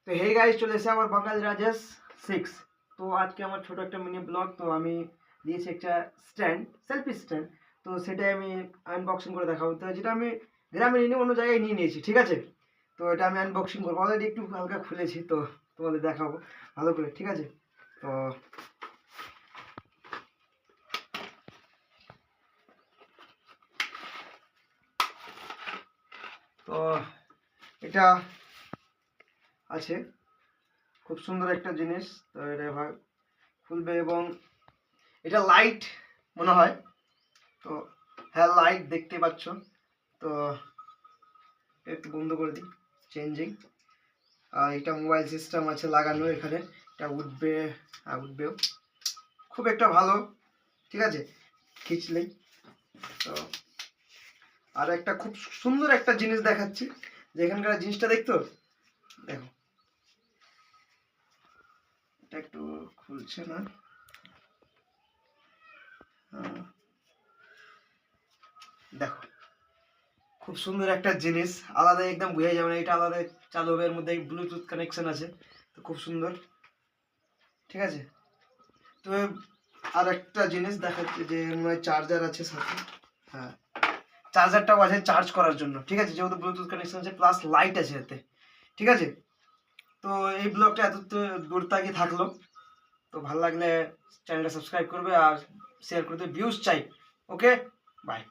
তো hey guys, চলে এসে আমার বাঙালি রাজেশ 6। তো আজকে আমার ছোট একটা মিনি ব্লগ। তো আমি দিয়েছি একটা স্ট্যান্ড, সেলফি স্ট্যান্ড। তো সেটাই আমি আনবক্সিং করে দেখাবো। তো যেটা আমি গ্রামে নিয়ে অন্য জায়গায় নিয়ে নিয়েছি, ঠিক আছে। তো এটা আমি আনবক্সিং করবো, অলরেডি একটু হালকা খুলেছি, তো তোমাদের দেখাবো ভালো করে, ঠিক আছে। তো তো এটা আছে, খুব সুন্দর একটা জিনিস। তো এটা খুলবে এবং এটা লাইট মনে হয়। তো হ্যাঁ, লাইট দেখতে পাচ্ছ। তো একটু বন্ধ করে দিই, চেঞ্জিং। আর এটা মোবাইল সিস্টেম আছে লাগানো এখানে, এটা উঠবে, উঠবেও খুব একটা ভালো, ঠিক আছে, খিচলেই। তো আর একটা খুব সুন্দর একটা জিনিস দেখাচ্ছি, যে এখানকার জিনিসটা দেখতো, দেখো। এটা একটু খুলছে না, দেখো খুব সুন্দর একটা জিনিস, আলাদা একদম বোঝা যাবে না, এটা আলাদা চালু হবে। এর মধ্যে ব্লুটুথ কানেকশন আছে, তো খুব সুন্দর, ঠিক আছে। তো আর একটা জিনিস দেখাচ্ছি, যে চার্জার আছে সাথে। হ্যাঁ, চার্জারটাও আছে চার্জ করার জন্য, ঠিক আছে, যেহেতু ব্লুটুথ কানেকশন আছে, প্লাস লাইট আছে এতে, ঠিক আছে। তো এই ব্লগটা এত দূর তাকি থাকলো। তো ভালো লাগলে চ্যানেলটা সাবস্ক্রাইব করবে আর শেয়ার করতে, ভিউজ চাই। ওকে, বাই।